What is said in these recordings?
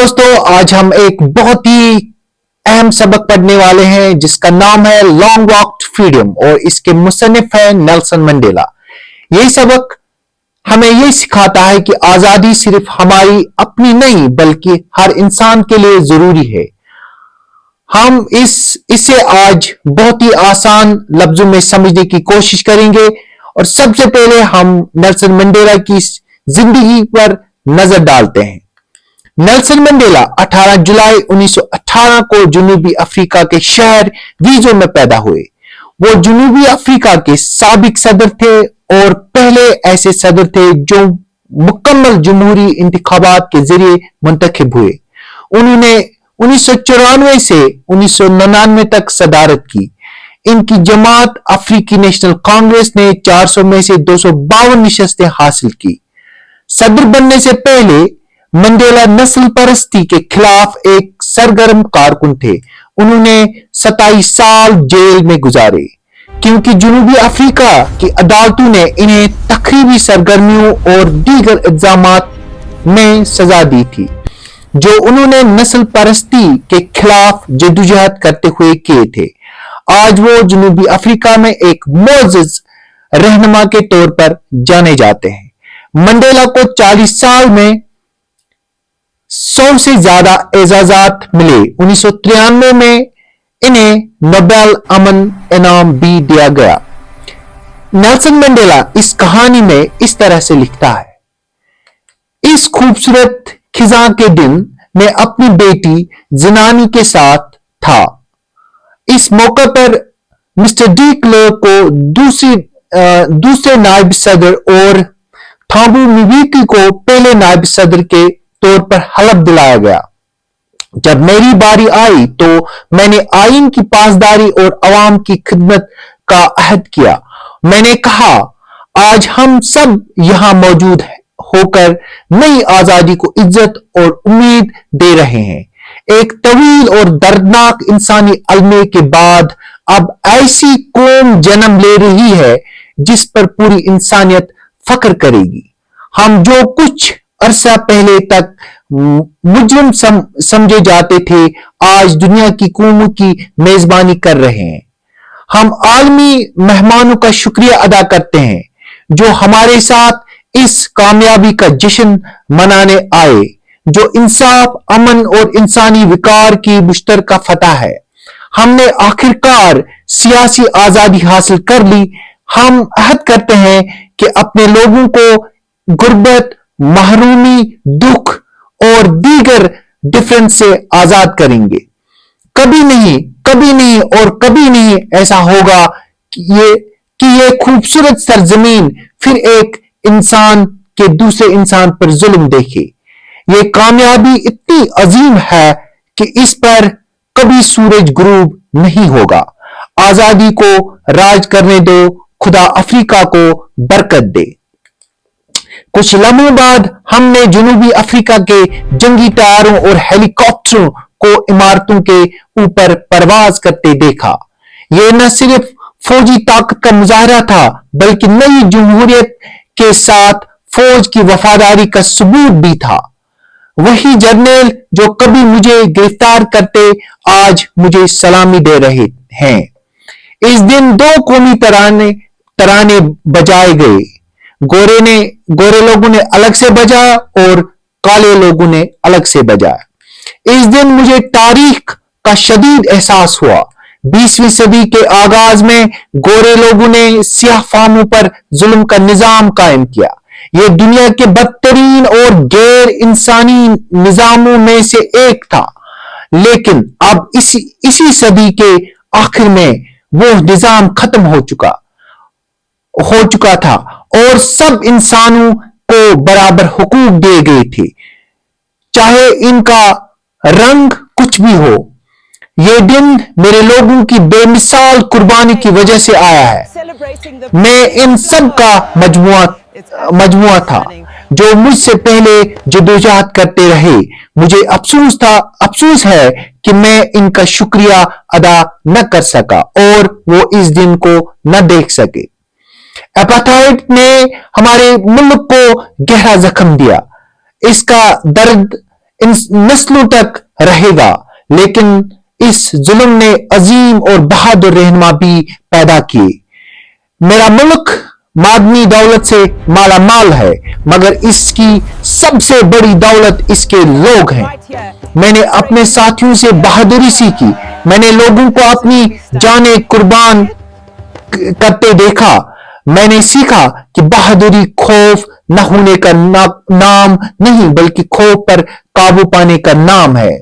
दोस्तों, आज हम एक बहुत ही अहम सबक पढ़ने वाले हैं जिसका नाम है लॉन्ग वॉक टू फ्रीडम और इसके मुसन्निफ है नेल्सन मंडेला। यही सबक हमें यही सिखाता है कि आजादी सिर्फ हमारी अपनी नहीं बल्कि हर इंसान के लिए जरूरी है। हम इसे आज बहुत ही आसान लफ्जों में समझने की कोशिश करेंगे और सबसे पहले हम नेल्सन मंडेला की जिंदगी पर नजर डालते हैं। नेल्सन मंडेला 18 जुलाई 1918 को जुनूबी अफ्रीका के शहर वीजो में पैदा हुए। वो जुनूबी अफ्रीका के साबिक सदर थे और पहले ऐसे सदर थे जो मुकम्मल जमहूरी इंतखाबात के जरिए मुंतखब हुए। उन्होंने 1994 से 1999 तक सदारत की। इनकी जमात अफ्रीकी नेशनल कांग्रेस ने 400 में से 252 नशस्तें हासिल की। सदर बनने से पहले मंडेला नस्ल परस्ती के खिलाफ एक सरगर्म कारकुन थे। उन्होंने 27 साल जेल में गुजारे क्योंकि जनूबी अफ्रीका की अदालतों ने इन्हें तकरीबी सरगर्मियों और दीगर इल्जामात में सजा दी थी जो उन्होंने नस्ल परस्ती के खिलाफ जद्दोजहद करते हुए किए थे। आज वो जनूबी अफ्रीका में एक मोअज़्ज़ज़ रहनुमा के तौर पर जाने जाते हैं। मंडेला को 40 साल में 100 से ज्यादा एजाजात मिले। 1993 में इन्हें नोबेल अमन इनाम भी दिया गया। नेल्सन मंडेला इस कहानी में इस तरह से लिखता है, इस खूबसूरत खिजा के दिन मैं अपनी बेटी जिनानी के साथ था। इस मौके पर मिस्टर डी क्लर्क को दूसरे नायब सदर और थांबू मिविकी को पहले नायब सदर के तौर पर हलफ दिलाया गया। जब मेरी बारी आई तो मैंने आईन की पासदारी और अवाम की खिदमत का अहद किया। मैंने कहा, आज हम सब यहां मौजूद होकर नई आजादी को इज्जत और उम्मीद दे रहे हैं। एक तवील और दर्दनाक इंसानी अलमे के बाद अब ऐसी कौम जन्म ले रही है जिस पर पूरी इंसानियत फख्र करेगी। हम जो कुछ अरसा पहले तक मुजरिम समझे जाते थे, आज दुनिया की कौमों की मेजबानी कर रहे हैं। हम आलमी मेहमानों का शुक्रिया अदा करते हैं जो हमारे साथ इस कामयाबी का जश्न मनाने आए, जो इंसाफ, अमन और इंसानी विकार की मुश्तरका फतह है। हमने आखिरकार सियासी आजादी हासिल कर ली। हम अहद करते हैं कि अपने लोगों को गुर्बत, महरूमी, दुख और दीगर डिफरेंस से आजाद करेंगे। कभी नहीं और कभी नहीं ऐसा होगा कि ये खूबसूरत सरजमीन फिर एक इंसान के दूसरे इंसान पर जुल्म देखे। ये कामयाबी इतनी अजीम है कि इस पर कभी सूरज गुरूब नहीं होगा। आजादी को राज करने दो, खुदा अफ्रीका को बरकत दे। कुछ लम्हों बाद हमने जनूबी अफ्रीका के जंगी टायरों और हेलीकॉप्टरों को इमारतों के ऊपर परवाज करते देखा। यह न सिर्फ फौजी ताकत का मुजाहरा था बल्कि नई जमहूरियत के साथ फौज की वफादारी का सबूत भी था। वही जर्नल जो कभी मुझे गिरफ्तार करते आज मुझे सलामी दे रहे हैं। इस दिन 2 कौमी तराने बजाए गए। गोरे लोगों ने अलग से बजाया और काले लोगों ने अलग से बजाया। इस दिन मुझे तारीख का शदीद एहसास हुआ। 20वीं सदी के आगाज में गोरे लोगों ने सियाह फामों पर जुल्म का निजाम कायम किया। यह दुनिया के बदतरीन और गैर इंसानी निजामों में से एक था, लेकिन अब इसी सदी के आखिर में वो निजाम खत्म हो चुका था और सब इंसानों को बराबर हुकूक दिए गए थे, चाहे इनका रंग कुछ भी हो। ये दिन मेरे लोगों की बेमिसाल कुर्बानी की वजह से आया है। मैं इन सब का मजमुआ था जो मुझसे पहले जद्दोजहद करते रहे। मुझे अफसोस है कि मैं इनका शुक्रिया अदा न कर सका और वो इस दिन को न देख सके। एपार्थाइड ने हमारे मुल्क को गहरा जख्म दिया। इसका दर्द نسلوں تک رہے گا، لیکن اس ظلم نے عظیم اور بہادر رہنما بھی پیدا کیے۔ میرا ملک معدنی دولت سے مالا مال ہے، مگر اس کی سب سے بڑی دولت اس کے لوگ ہیں۔ میں نے اپنے ساتھیوں سے بہادری سیکھی، میں نے لوگوں کو اپنی جانیں قربان کرتے دیکھا۔ میں نے سیکھا کہ بہادری خوف نہ ہونے کا نام نہیں، بلکہ خوف پر قابو پانے کا نام ہے۔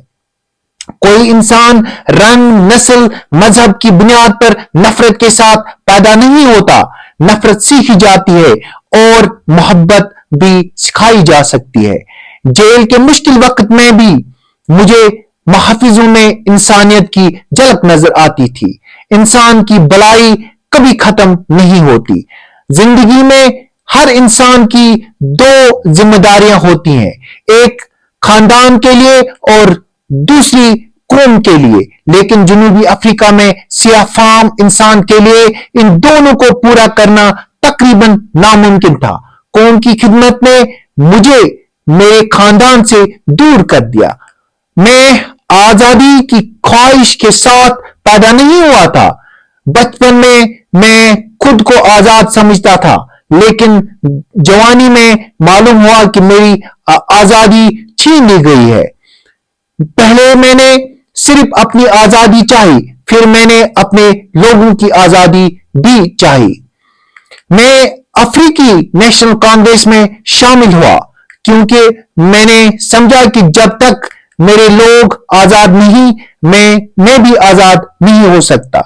کوئی انسان رنگ، نسل، مذہب کی بنیاد پر نفرت کے ساتھ پیدا نہیں ہوتا۔ نفرت سیکھی جاتی ہے اور محبت بھی سکھائی جا سکتی ہے۔ جیل کے مشکل وقت میں بھی مجھے محافظوں میں انسانیت کی جھلک نظر آتی تھی۔ انسان کی بھلائی کبھی ختم نہیں ہوتی۔ زندگی میں ہر انسان کی دو ذمہ داریاں ہوتی ہیں، ایک خاندان کے لیے اور دوسری قوم کے لیے، لیکن جنوبی افریقہ میں سیاہ فام انسان کے لیے ان دونوں کو پورا کرنا تقریباً ناممکن تھا۔ قوم کی خدمت نے مجھے میرے خاندان سے دور کر دیا۔ میں آزادی کی خواہش کے ساتھ پیدا نہیں ہوا تھا۔ بچپن میں خود کو آزاد سمجھتا تھا، لیکن جوانی میں معلوم ہوا کہ میری آزادی چھین لی گئی ہے۔ پہلے میں نے صرف اپنی آزادی چاہی، پھر میں نے اپنے لوگوں کی آزادی بھی چاہی۔ میں افریقی نیشنل کانگریس میں شامل ہوا کیونکہ میں نے سمجھا کہ جب تک میرے لوگ آزاد نہیں، میں بھی آزاد نہیں ہو سکتا۔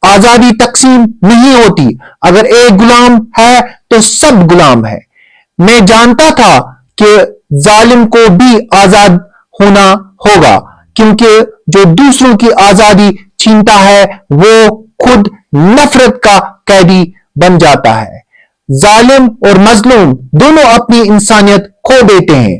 آزادی تقسیم نہیں ہوتی، اگر ایک غلام ہے تو سب غلام ہے۔ میں جانتا تھا کہ ظالم کو بھی آزاد ہونا ہوگا، کیونکہ جو دوسروں کی آزادی چھینتا ہے وہ خود نفرت کا قیدی بن جاتا ہے۔ ظالم اور مظلوم دونوں اپنی انسانیت کھو دیتے ہیں۔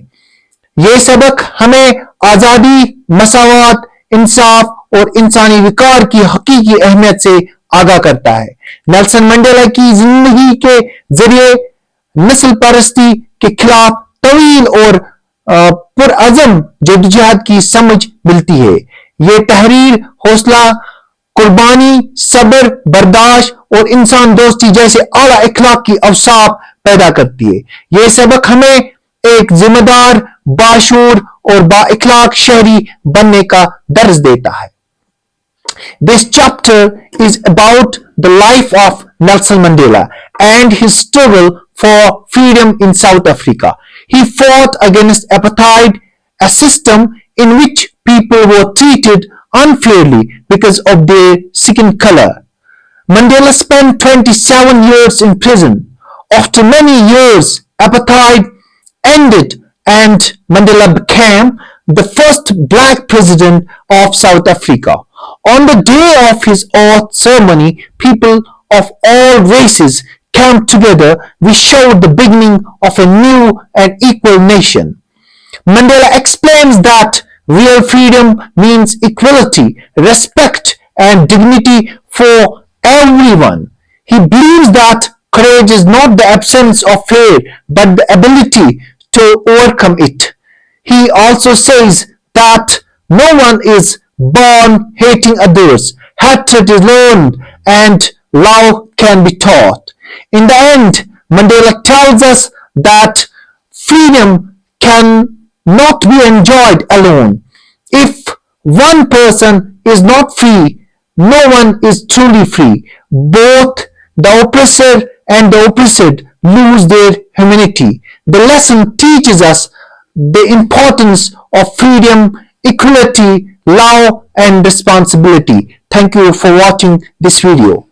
یہ سبق ہمیں آزادی، مساوات، انصاف اور انسانی وقار کی حقیقی اہمیت سے آگاہ کرتا ہے۔ نیلسن منڈیلا کی زندگی کے ذریعے نسل پرستی کے خلاف طویل اور پرعزم جدوجہد کی سمجھ ملتی ہے۔ یہ تحریر حوصلہ، قربانی، صبر، برداشت اور انسان دوستی جیسے اعلیٰ اخلاق کی اوصاف پیدا کرتی ہے۔ یہ سبق ہمیں ایک ذمہ دار، باشعور اور با اخلاق شہری بننے کا درس دیتا ہے۔ This chapter is about the life of Nelson Mandela and his struggle for freedom in South Africa. He fought against apartheid, a system in which people were treated unfairly because of their skin color. Mandela spent 27 years in prison. After many years, apartheid ended and Mandela became the first black president of South Africa. On the day of his oath ceremony, people of all races came together. We showed the beginning of a new and equal nation. Mandela explains that real freedom means equality, respect, and dignity for everyone. He believes that courage is not the absence of fear, but the ability to overcome it. He also says that no one is born hating others. Hatred is learned and love can be taught. In the end, Mandela tells us that freedom can not be enjoyed alone. If one person is not free, no one is truly free. Both the oppressor and the oppressed lose their humanity. The lesson teaches us the importance of freedom, equality, love, and responsibility. Thank you for watching this video.